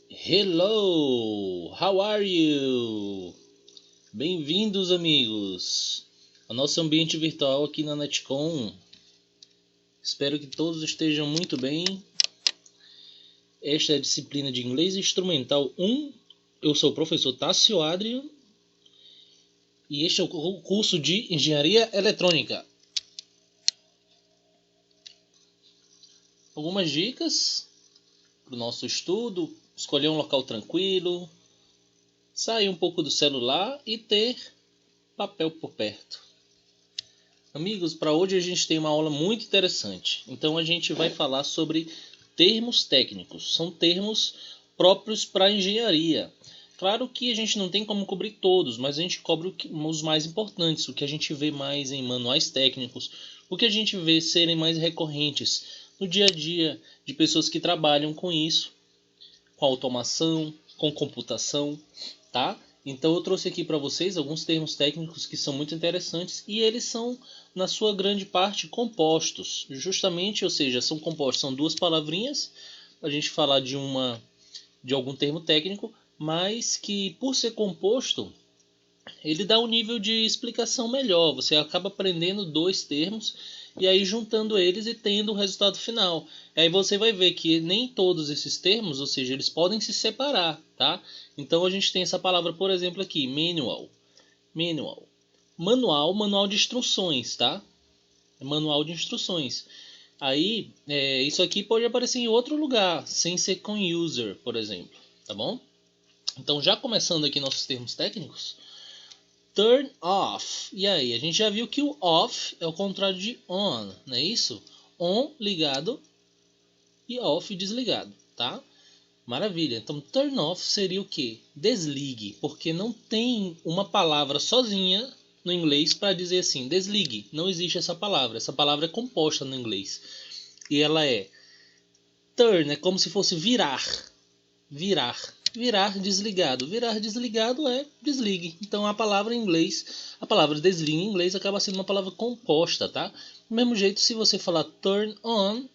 Hello, how are you? Bem-vindos, amigos, ao nosso ambiente virtual aqui na Netcom. Espero que todos estejam muito bem. Esta é a disciplina de Inglês Instrumental 1. Eu sou o professor Tássio Adrian e este é o curso de Engenharia Eletrônica. Algumas dicas para o nosso estudo: escolher um local tranquilo, sair um pouco do celular e ter papel por perto. Amigos, para hoje a gente tem uma aula muito interessante. Então a gente vai falar sobre termos técnicos. São termos próprios para engenharia. Claro que a gente não tem como cobrir todos, mas a gente cobre os mais importantes, o que a gente vê mais em manuais técnicos, o que a gente vê serem mais recorrentes no dia a dia de pessoas que trabalham com isso, com automação, com computação, tá? Então eu trouxe aqui para vocês alguns termos técnicos que são muito interessantes e eles são, na sua grande parte, compostos. Justamente, ou seja, são compostos, são duas palavrinhas, a gente falar de algum termo técnico, mas que por ser composto, ele dá um nível de explicação melhor. Você acaba aprendendo dois termos e aí juntando eles e tendo o resultado final. E aí você vai ver que nem todos esses termos, ou seja, eles podem se separar, tá? Então a gente tem essa palavra, por exemplo, aqui, manual. Manual de instruções, tá? Manual de instruções. Aí, isso aqui pode aparecer em outro lugar, sem ser com user, por exemplo, tá bom? Então, já começando aqui nossos termos técnicos, turn off. E aí, a gente já viu que o off é o contrário de on, não é isso? On, ligado, e off, desligado, tá? Maravilha. Então, turn off seria o quê? Desligue, porque não tem uma palavra sozinha no inglês para dizer assim, desligue. Não existe essa palavra. Essa palavra é composta no inglês. E ela é turn, é como se fosse virar. Virar desligado. Virar desligado é desligue. Então a palavra em inglês, a palavra desligue em inglês acaba sendo uma palavra composta, tá? Do mesmo jeito, se você falar turn on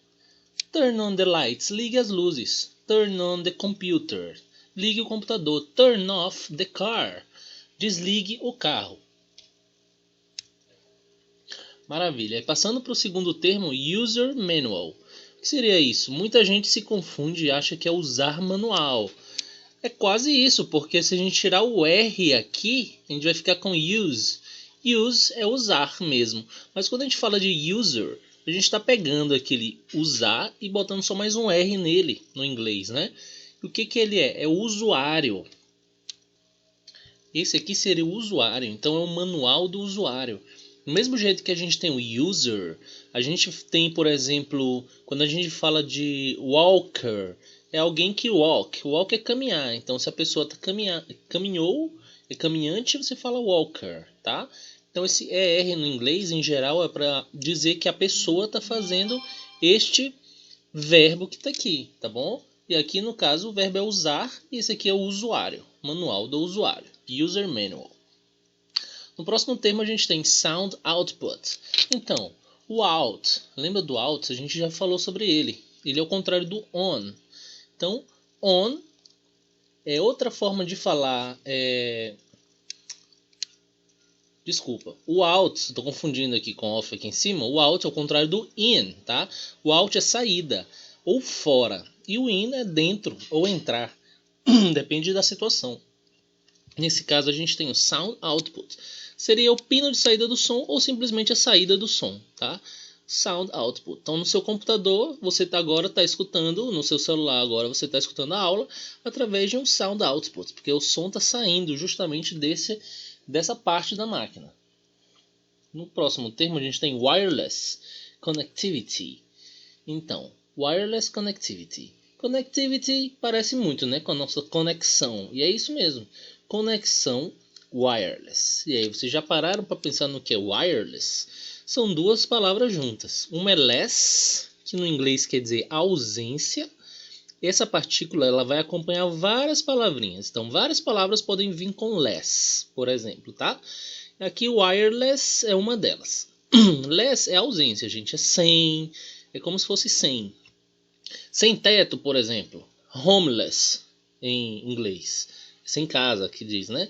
the lights, ligue as luzes. Turn on the computer, ligue o computador. Turn off the car, desligue o carro. Maravilha. E passando para o segundo termo, user manual. O que seria isso? Muita gente se confunde e acha que é usar manual. É quase isso, porque se a gente tirar o R aqui, a gente vai ficar com use. Use é usar mesmo. Mas quando a gente fala de user, a gente está pegando aquele usar e botando só mais um R nele, no inglês, né? E o que ele é? É o usuário. Esse aqui seria o usuário, então é o manual do usuário. Do mesmo jeito que a gente tem o user, a gente tem, por exemplo, quando a gente fala de walker, é alguém que walk. Walk é caminhar. Então, se a pessoa caminhou, é caminhante, você fala walker, tá? Então, esse ER no inglês, em geral, é para dizer que a pessoa está fazendo este verbo que está aqui, tá bom? E aqui, no caso, o verbo é usar e esse aqui é o usuário, manual do usuário, user manual. No próximo termo, a gente tem sound output. Então, o out, lembra do out? A gente já falou sobre ele. Ele é o contrário do on. Então, on é outra forma de falar. Desculpa, o out, estou confundindo aqui com off aqui em cima. O out é o contrário do in, tá? O out é saída ou fora. E o in é dentro ou entrar. Depende da situação. Nesse caso, a gente tem o sound output. Seria o pino de saída do som ou simplesmente a saída do som, tá? Sound output. Então, no seu computador, você agora está escutando, no seu celular agora você está escutando a aula através de um sound output, porque o som está saindo justamente dessa parte da máquina. No próximo termo, a gente tem wireless connectivity. Então, wireless connectivity. Connectivity parece muito, né, com a nossa conexão, e é isso mesmo. Conexão wireless. E aí, vocês já pararam para pensar no que é wireless? São duas palavras juntas. Uma é less, que no inglês quer dizer ausência. Essa partícula ela vai acompanhar várias palavrinhas. Então, várias palavras podem vir com less, por exemplo, tá? Aqui, wireless é uma delas. Less é ausência, gente. É sem. É como se fosse sem. Sem teto, por exemplo. Homeless. em inglês. Sem casa, que diz, né?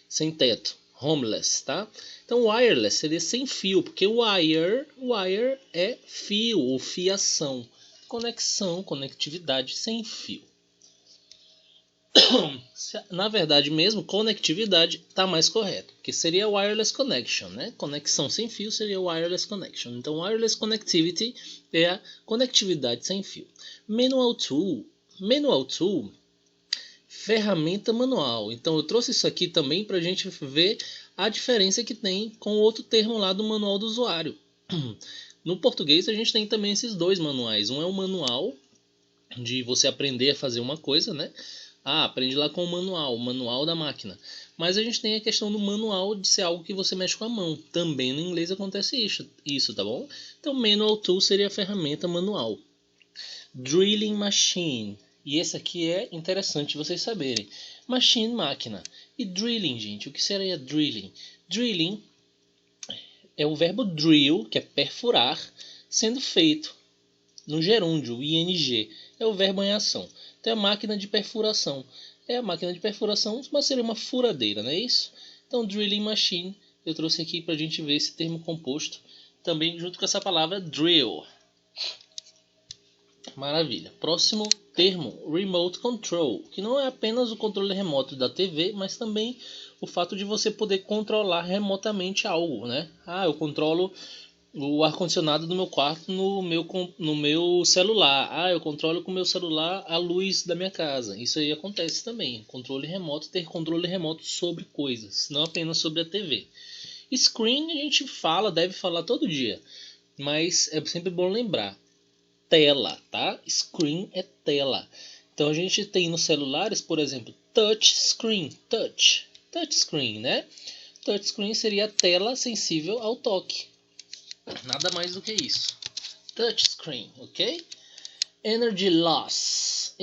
Sem teto. Homeless, tá? Então wireless seria sem fio, porque wire é fio ou fiação. Conexão, conectividade sem fio. Na verdade mesmo, conectividade está mais correto, porque seria wireless connection, né? Conexão sem fio seria wireless connection. Então wireless connectivity é a conectividade sem fio. Manual tool, ferramenta manual. Então eu trouxe isso aqui também para a gente ver a diferença que tem com o outro termo lá do manual do usuário. No português a gente tem também esses dois manuais. Um é o manual de você aprender a fazer uma coisa, né? Aprende lá com o manual da máquina. Mas a gente tem a questão do manual de ser algo que você mexe com a mão. Também no inglês acontece isso, tá bom? Então, manual tool seria a ferramenta manual. Drilling machine. E esse aqui é interessante vocês saberem. Machine, máquina. E drilling, gente, o que seria drilling? Drilling é o verbo drill, que é perfurar, sendo feito no gerúndio, ing. É o verbo em ação. Então, a máquina de perfuração. É a máquina de perfuração, mas seria uma furadeira, não é isso? Então, drilling machine, eu trouxe aqui para a gente ver esse termo composto, também junto com essa palavra drill. Maravilha. Próximo termo, remote control, que não é apenas o controle remoto da TV, mas também o fato de você poder controlar remotamente algo, né? Eu controlo o ar-condicionado do meu quarto no meu celular. Eu controlo com o meu celular a luz da minha casa. Isso aí acontece também. Controle remoto, ter controle remoto sobre coisas, não apenas sobre a TV. Screen a gente deve falar todo dia, mas é sempre bom lembrar. Tela, tá? Screen é tela. Então a gente tem nos celulares, por exemplo, touch screen, touch screen, né? Touch screen seria a tela sensível ao toque. Nada mais do que isso. Touchscreen, ok? Energy loss.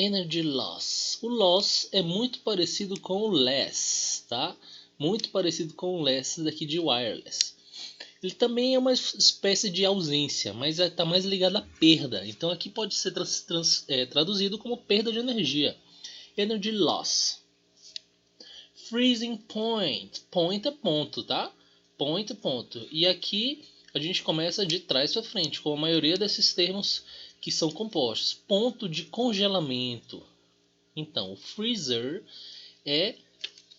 O loss é muito parecido com o less, tá? Muito parecido com o less daqui de wireless. Ele também é uma espécie de ausência, mas está mais ligado à perda. Então aqui pode ser traduzido como perda de energia. Energy loss. Freezing point. Point é ponto, tá? Point é ponto. E aqui a gente começa de trás para frente, com a maioria desses termos que são compostos. Ponto de congelamento. Então, o freezer é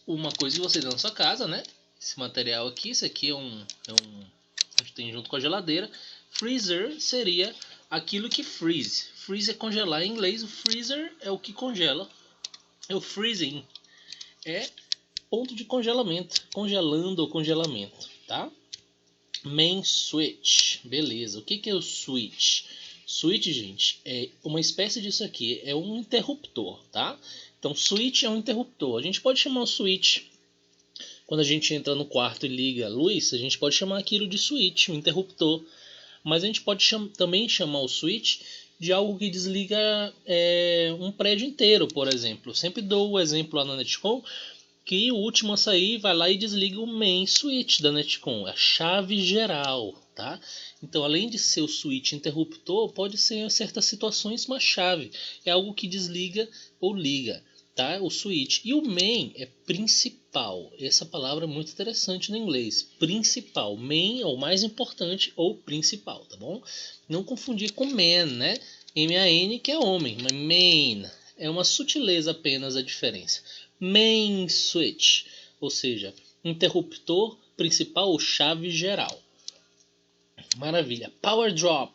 uma coisa que você tem na sua casa, né? Esse material aqui, esse aqui a gente tem junto com a geladeira. Freezer seria aquilo que freeze. Freeze é congelar em inglês, o freezer é o que congela. O freezing é ponto de congelamento, congelando ou congelamento, tá? Main switch, beleza. O que é o switch? Switch, gente, é uma espécie disso aqui, é um interruptor, tá? Então, switch é um interruptor. A gente pode chamar o switch, quando a gente entra no quarto e liga a luz, a gente pode chamar aquilo de switch, um interruptor. Mas a gente pode também chamar o switch de algo que desliga um prédio inteiro, por exemplo. Eu sempre dou o exemplo lá na Netcom, que o último a sair vai lá e desliga o main switch da Netcom, a chave geral, tá? Então, além de ser o switch interruptor, pode ser em certas situações uma chave, é algo que desliga ou liga, tá? O switch. E o main é principal. Essa palavra é muito interessante no inglês. Principal. Main é o mais importante ou principal, tá bom? Não confundir com man, né? M-A-N, que é homem, mas main é uma sutileza apenas a diferença. Main switch, ou seja, interruptor principal ou chave geral. Maravilha. Power drop,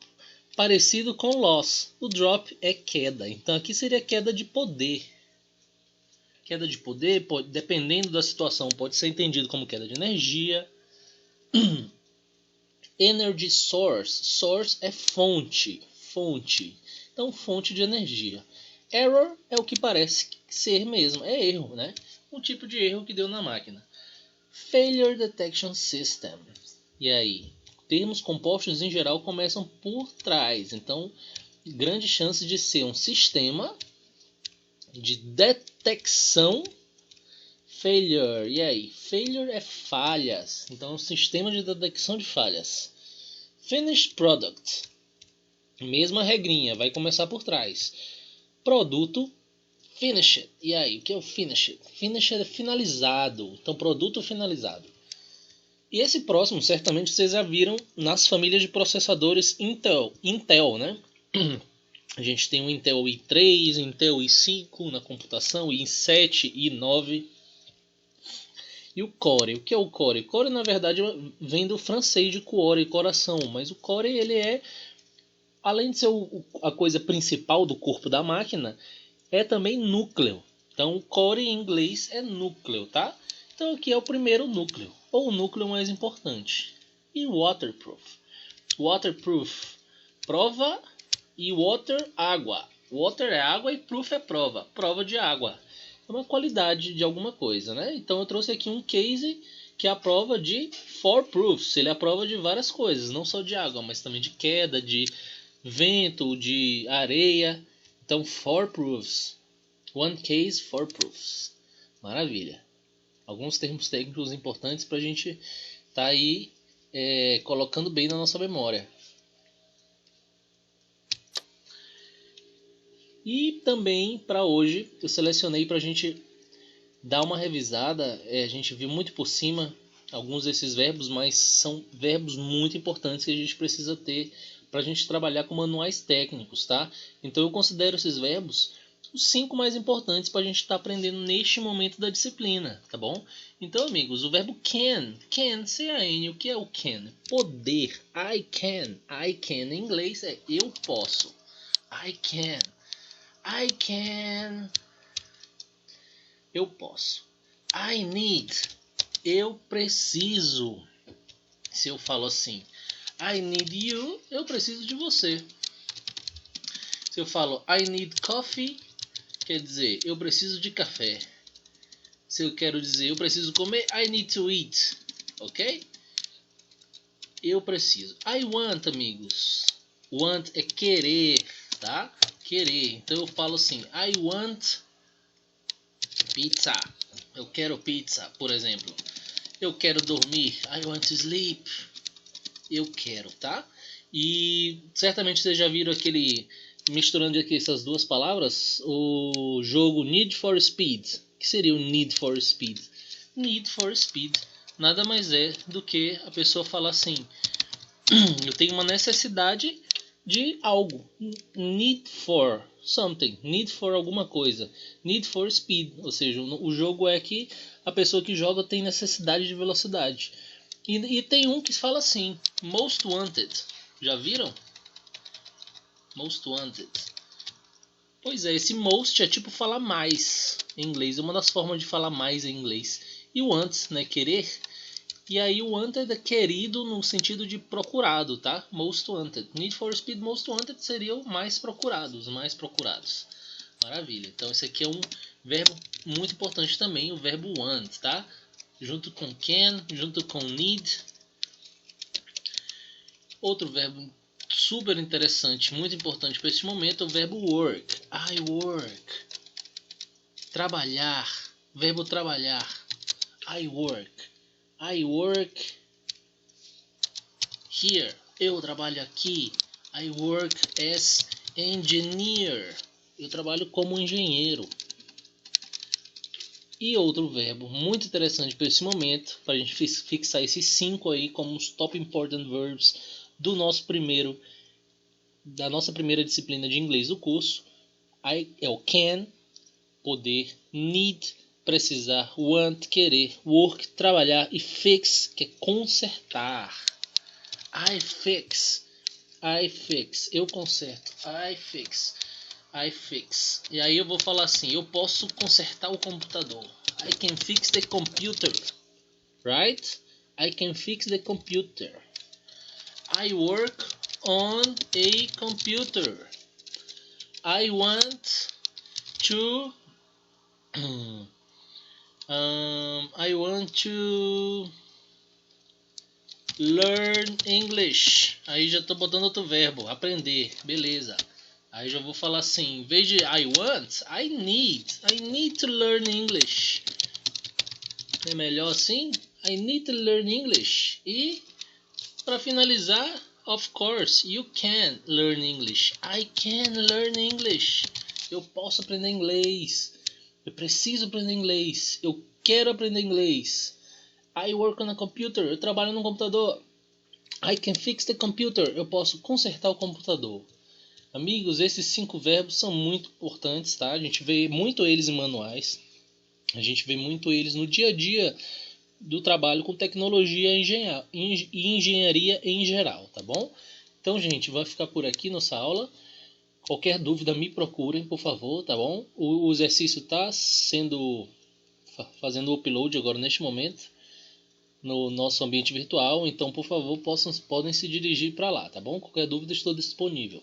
parecido com loss. O drop é queda, então aqui seria queda de poder. Queda de poder, dependendo da situação, pode ser entendido como queda de energia. Energy source, source é fonte. Então, fonte de energia. Error é o que parece ser mesmo, é erro, né? Um tipo de erro que deu na máquina. Failure Detection System. E aí? Termos compostos em geral começam por trás, então grande chance de ser um sistema de detecção. Failure, e aí? Failure é falhas, então é um sistema de detecção de falhas. Finished Product, mesma regrinha, vai começar por trás. Produto Finished. E aí, o que é o finished? Finished é finalizado. Então, produto finalizado. E esse próximo, certamente, vocês já viram nas famílias de processadores Intel, né? A gente tem o Intel i3, Intel i5 na computação, i7, i9. E o Core. O que é o Core? O Core, na verdade, vem do francês de cuore, coração. Mas o Core, ele é, além de ser a coisa principal do corpo da máquina, é também núcleo. Então, o Core em inglês é núcleo, tá? Então, aqui é o primeiro núcleo, ou o núcleo mais importante. E waterproof. Waterproof, prova, e water, água. Water é água e proof é prova. Prova de água. É uma qualidade de alguma coisa, né? Então, eu trouxe aqui um case que é a prova de 4 proofs. Ele é a prova de várias coisas, não só de água, mas também de queda, de vento, de areia. Então, 4 proofs. One case, 4 proofs. Maravilha. Alguns termos técnicos importantes para a gente estar aí colocando bem na nossa memória. E também para hoje eu selecionei para a gente dar uma revisada. A gente viu muito por cima alguns desses verbos, mas são verbos muito importantes que a gente precisa ter para a gente trabalhar com manuais técnicos, tá? Então eu considero esses verbos os 5 mais importantes para a gente estar aprendendo neste momento da disciplina, tá bom? Então, amigos, o verbo can, C-A-N, o que é o can? Poder, I can em inglês é eu posso, I can, eu posso, I need, eu preciso. Se eu falo assim, I need you, eu preciso de você. Se eu falo I need coffee, quer dizer, eu preciso de café. Se eu quero dizer, eu preciso comer, I need to eat. Ok? Eu preciso. I want, amigos. Want é querer, tá? Querer. Então eu falo assim, I want pizza. Eu quero pizza, por exemplo. Eu quero dormir. I want to sleep. Eu quero, tá? E certamente vocês já viram aquele... misturando aqui essas duas palavras, o jogo Need for Speed. O que seria o Need for Speed? Need for Speed nada mais é do que a pessoa falar assim, eu tenho uma necessidade de algo. Need for something. Need for alguma coisa. Need for Speed. Ou seja, o jogo é que a pessoa que joga tem necessidade de velocidade. E tem um que fala assim, Most Wanted. Já viram? Most Wanted. Pois é, esse most é tipo falar mais em inglês. É uma das formas de falar mais em inglês. E o want, né, querer. E aí o wanted é querido no sentido de procurado, tá? Most Wanted. Need for Speed, Most Wanted seriam mais procurados, mais procurados. Maravilha. Então esse aqui é um verbo muito importante também, o verbo want, tá? Junto com can, junto com need. Outro verbo super interessante, muito importante para esse momento é o verbo work. I work. Trabalhar. Verbo trabalhar. I work. I work here. Eu trabalho aqui. I work as engineer. Eu trabalho como engenheiro. E outro verbo muito interessante para esse momento, para a gente fixar esses 5 aí como os top important verbs da nossa primeira disciplina de inglês do curso, é o can, poder, need, precisar, want, querer, work, trabalhar e fix, que é consertar. I fix, eu conserto, I fix. E aí eu vou falar assim, eu posso consertar o computador. I can fix the computer. Right? I can fix the computer. I work on a computer. I want to learn English. Aí já estou botando outro verbo, aprender, beleza. Aí já vou falar assim, em vez de I want, I need to learn English. É melhor assim? I need to learn English. E para finalizar, of course, you can learn English. I can learn English. Eu posso aprender inglês. Eu preciso aprender inglês. Eu quero aprender inglês. I work on a computer. Eu trabalho no computador. I can fix the computer. Eu posso consertar o computador. Amigos, esses 5 verbos são muito importantes, tá? A gente vê muito eles em manuais. A gente vê muito eles no dia a dia do trabalho com tecnologia e engenharia em geral, tá bom? Então, gente, vai ficar por aqui nossa aula. Qualquer dúvida me procurem, por favor, tá bom? O exercício está fazendo o upload agora neste momento no nosso ambiente virtual, então, por favor, podem se dirigir para lá, tá bom? Qualquer dúvida estou disponível.